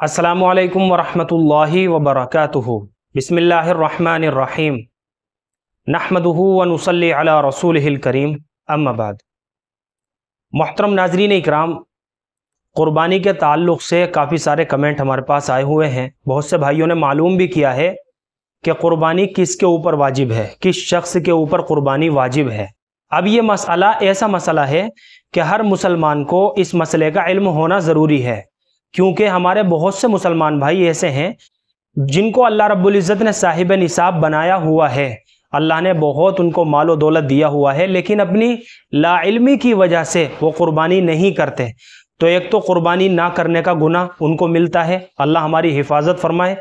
अस्सलामु अलैकुम वरहमतुल्लाहि वबरकातुहु। बिस्मिल्लाहिर्रहमानिर्रहीम। नहमदुहु व नुसल्ली अला रसूलिहिल करीम, अम्मा बाद। मोहतरम नाज़रीन इकराम, क़ुरबानी के ताल्लुक़ से काफ़ी सारे कमेंट हमारे पास आए हुए हैं। बहुत से भाइयों ने मालूम भी किया है कि क़ुरबानी किसके ऊपर वाजिब है, किस शख्स के ऊपर क़ुरबानी वाजिब है। अब ये मसला ऐसा मसला है कि हर मुसलमान को इस मसले का इल्म होना ज़रूरी है, क्योंकि हमारे बहुत से मुसलमान भाई ऐसे हैं जिनको अल्लाह रब्बुल इज़्ज़त ने साहिब निसाब बनाया हुआ है। अल्लाह ने बहुत उनको मालो दौलत दिया हुआ है, लेकिन अपनी लाइल्मी की वजह से वो क़ुरबानी नहीं करते। तो एक तो क़ुरबानी ना करने का गुनाह उनको मिलता है, अल्लाह हमारी हिफाजत फरमाए।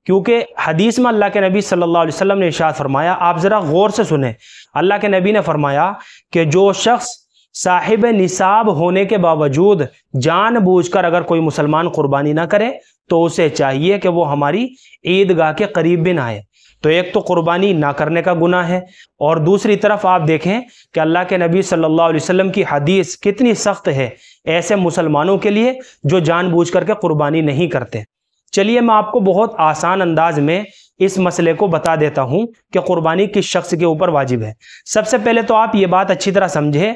क्योंकि हदीस में अल्लाह के नबी सल्लल्लाहु अलैहि वसल्लम ने इरशाद फरमाया, आप ज़रा गौर से सुने। अल्लाह के नबी ने फरमाया कि जो शख्स साहिब निसाब होने के बावजूद जानबूझकर अगर कोई मुसलमान क़ुरबानी ना करे तो उसे चाहिए कि वो हमारी ईदगाह के करीब भी ना आए। तो एक तो क़ुरबानी ना करने का गुनाह है, और दूसरी तरफ आप देखें कि अल्लाह के नबी सल्लल्लाहु अलैहि वसल्लम की हदीस कितनी सख्त है ऐसे मुसलमानों के लिए जो जानबूझ करके क़ुरबानी नहीं करते। चलिए मैं आपको बहुत आसान अंदाज में इस मसले को बता देता हूँ कि क़ुरबानी किस शख्स के ऊपर वाजिब है। सबसे पहले तो आप ये बात अच्छी तरह समझें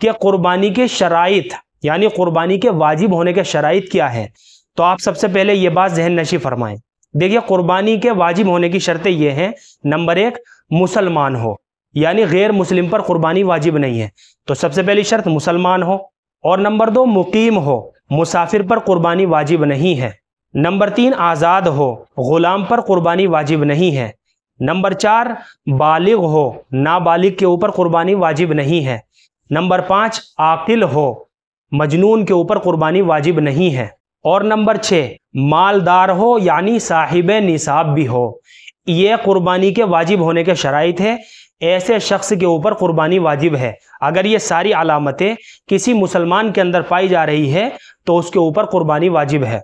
कि क़ुरबानी के शराइत, यानी क़ुरबानी के वाजिब होने के शराइत क्या है। तो आप सबसे पहले ये बात जहन नशी फरमाएं। देखिए, क़ुरबानी के वाजिब होने की शर्तें ये हैं। नंबर एक, मुसलमान हो, यानी गैर मुस्लिम पर क़ुरबानी वाजिब नहीं है। तो सबसे पहली शर्त मुसलमान हो। और नंबर दो, मुकीम हो, मुसाफिर पर क़ुरबानी वाजिब नहीं है। नंबर तीन, आज़ाद हो, ग़ुलाम पर क़ुरबानी वाजिब नहीं है। नंबर चार, बालिग हो, नाबालिग के ऊपर क़ुरबानी वाजिब नहीं है। नंबर पाँच, आकिल हो, मजनून के ऊपर क़ुरबानी वाजिब नहीं है। और नंबर छः, मालदार हो, यानी साहिब निसाब भी हो। ये क़ुरबानी के वाजिब होने के शराइत है, ऐसे शख्स के ऊपर क़ुरबानी वाजिब है। अगर ये सारी अलामतें किसी मुसलमान के अंदर पाई जा रही है तो उसके ऊपर क़ुरबानी वाजिब है।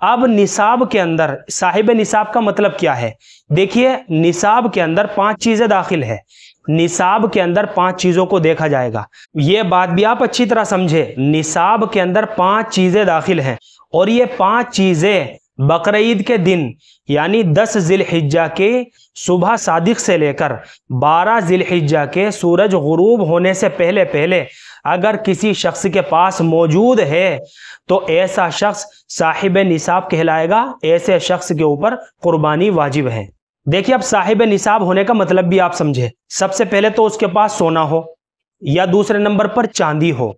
अब निसाब के अंदर, साहिब निसाब का मतलब क्या है? देखिए, निसाब के अंदर 5 चीज़ें दाखिल है। निसाब के अंदर 5 चीज़ों को देखा जाएगा। ये बात भी आप अच्छी तरह समझे, निसाब के अंदर 5 चीज़ें दाखिल हैं, और ये 5 चीज़ें बकरीद के दिन यानी 10 ज़िलहिज्जा के सुबह सादिक से लेकर 12 ज़िलहिज्जा के सूरज गुरूब होने से पहले पहले अगर किसी शख्स के पास मौजूद है तो ऐसा शख्स साहिब निसाब कहलाएगा। ऐसे शख्स के ऊपर क़ुरबानी वाजिब है। देखिए, अब साहिब निसाब होने का मतलब भी आप समझे। सबसे पहले तो उसके पास सोना हो, या दूसरे नंबर पर चांदी हो,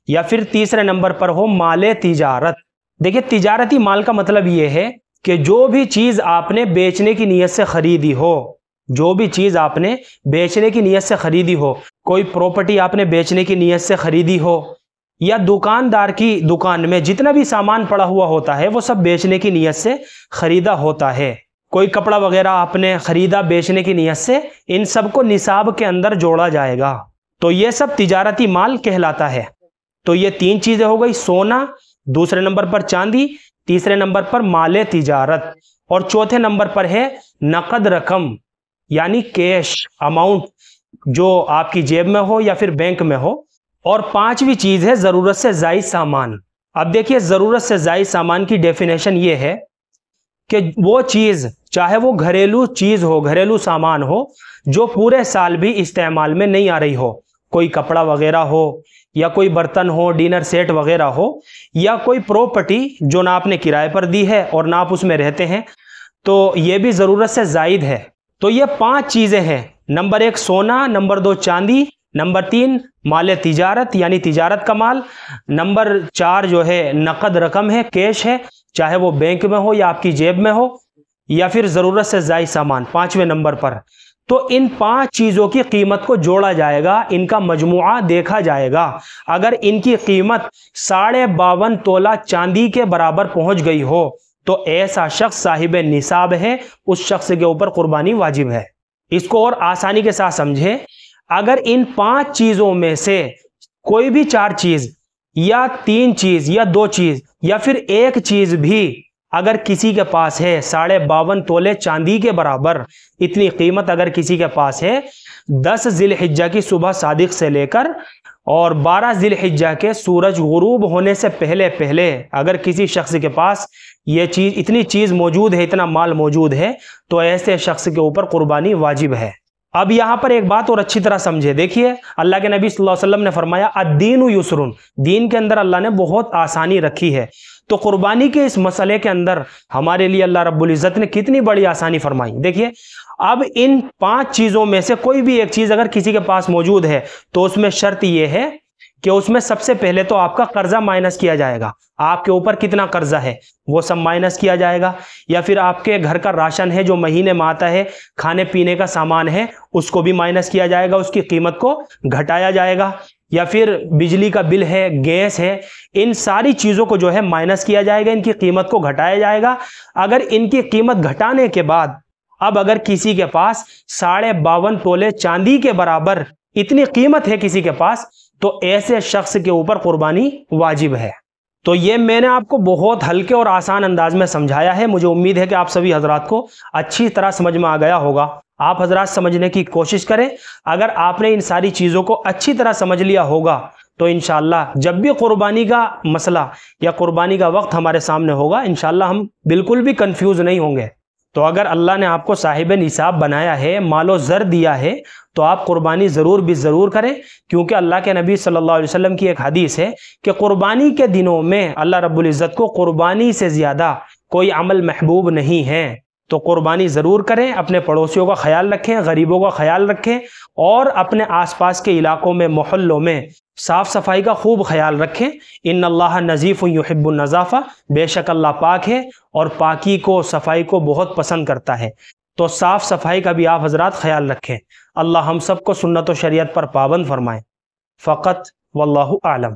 या फिर तीसरे नंबर पर हो माले तिजारत। देखिए, तिजारती माल का मतलब ये है कि जो भी चीज़ आपने बेचने की नीयत से खरीदी हो, जो भी चीज़ आपने बेचने की नीयत से खरीदी हो, कोई प्रॉपर्टी आपने बेचने की नीयत से खरीदी हो, या दुकानदार की दुकान में जितना भी सामान पड़ा हुआ होता है वो सब बेचने की नीयत से खरीदा होता है। कोई कपड़ा वगैरह आपने खरीदा बेचने की नीयत से, इन सब को निसाब के अंदर जोड़ा जाएगा। तो ये सब तिजारती माल कहलाता है। तो ये 3 चीज़ें हो गई, सोना, दूसरे नंबर पर चांदी, तीसरे नंबर पर माले तिजारत, और चौथे नंबर पर है नकद रकम, यानी कैश अमाउंट जो आपकी जेब में हो या फिर बैंक में हो। और 5वीं चीज़ है ज़रूरत से ज़ायद सामान। अब देखिए, ज़रूरत से ज़ायद सामान की डेफिनेशन ये है कि वो चीज़, चाहे वो घरेलू चीज़ हो, घरेलू सामान हो, जो पूरे साल भी इस्तेमाल में नहीं आ रही हो। कोई कपड़ा वगैरह हो, या कोई बर्तन हो, डिनर सेट वगैरह हो, या कोई प्रॉपर्टी जो ना आपने किराए पर दी है और ना आप उसमें रहते हैं, तो ये भी ज़रूरत से ज़ायद है। तो ये 5 चीज़ें हैं। नंबर 1 सोना, नंबर 2 चांदी, नंबर 3 माल तिजारत यानी तिजारत का माल, नंबर 4 जो है नकद रकम है, कैश है, चाहे वो बैंक में हो या आपकी जेब में हो, या फिर ज़रूरत से ज़ायद सामान 5वें नंबर पर। तो इन 5 चीज़ों की कीमत को जोड़ा जाएगा, इनका मजमुआ देखा जाएगा। अगर इनकी कीमत 52.5 तोला चांदी के बराबर पहुंच गई हो तो ऐसा शख्स साहिब निसाब है, उस शख्स के ऊपर क़ुरबानी वाजिब है। इसको और आसानी के साथ समझें, अगर इन 5 चीज़ों में से कोई भी 4 चीज़ या 3 चीज़ या 2 चीज़ या फिर 1 चीज़ भी अगर किसी के पास है 52.5 तोले चांदी के बराबर, इतनी कीमत अगर किसी के पास है 10 ज़िलहिज्जा की सुबह सादिक से लेकर اور 12 ذی الحجہ کے سورج غروب ہونے سے پہلے پہلے اگر کسی شخص کے پاس یہ چیز اتنی چیز موجود ہے، اتنا مال موجود ہے، تو ایسے شخص کے اوپر قربانی واجب ہے۔ اب یہاں پر ایک بات اور اچھی طرح سمجھے، دیکھیے اللہ کے نبی صلی اللہ علیہ وسلم نے فرمایا الدین یسرن، دین کے اندر اللہ نے بہت آسانی رکھی ہے۔ تو قربانی کے اس مسئلے کے اندر ہمارے لیے اللہ رب العزت نے کتنی بڑی آسانی فرمائی۔ دیکھیے اب ان 5 چیزوں میں سے کوئی بھی ایک چیز اگر کسی کے پاس موجود ہے تو اس میں شرط یہ ہے کہ اس میں سب سے پہلے تو آپ کا قرضہ مائنس کیا جائے گا، آپ کے اوپر کتنا قرضہ ہے وہ سب مائنس کیا جائے گا، یا پھر آپ کے گھر کا راشن ہے جو مہینے میں آتا ہے، کھانے پینے کا سامان ہے، اس کو بھی مائنس کیا جائے گا، اس کی قیمت کو گھٹایا جائے گا، یا پھر بجلی کا بل ہے، گیس ہے، ان ساری چیزوں کو جو ہے مائنس کیا جائے گا، ان کی قیمت کو گھٹایا جائے گا۔ اگر ان کی قیمت گھٹانے کے بعد اب اگر کسی کے پاس 52.5 تولے چاندی کے برابر اتنی قیمت ہے کسی کے پاس، تو ایسے شخص کے اوپر قربانی واجب ہے۔ تو یہ میں نے آپ کو بہت ہلکے اور آسان انداز میں سمجھایا ہے، مجھے امید ہے کہ آپ سبھی حضرات کو اچھی طرح سمجھ میں آ گیا ہوگا۔ آپ حضرات سمجھنے کی کوشش کریں، اگر آپ نے ان ساری چیزوں کو اچھی طرح سمجھ لیا ہوگا تو انشاءاللہ جب بھی قربانی کا مسئلہ یا قربانی کا وقت ہمارے سامنے ہوگا انشاءاللہ ہم بالکل بھی کنفیوز نہیں ہوں گے۔ تو اگر اللہ نے آپ کو صاحب نصاب بنایا ہے، مال و زر دیا ہے، تو آپ قربانی ضرور بھی ضرور کریں، کیونکہ اللہ کے نبی صلی اللہ علیہ وسلم کی ایک حدیث ہے کہ قربانی کے دنوں میں اللہ رب العزت کو قربانی سے زیادہ کوئی عمل محبوب نہیں ہے۔ تو قربانی ضرور کریں، اپنے پڑوسیوں کا خیال رکھیں، غریبوں کا خیال رکھیں، اور اپنے آس پاس کے علاقوں میں، محلوں میں صاف صفائی کا خوب خیال رکھیں۔ ان اللہ نظیف یحب النظافہ، بے شک اللہ پاک ہے اور پاکی کو، صفائی کو بہت پسند کرتا ہے۔ تو صاف صفائی کا بھی آپ حضرات خیال رکھیں۔ اللہ ہم سب کو سنت و شریعت پر پابند فرمائیں۔ فقط واللہ اعلم۔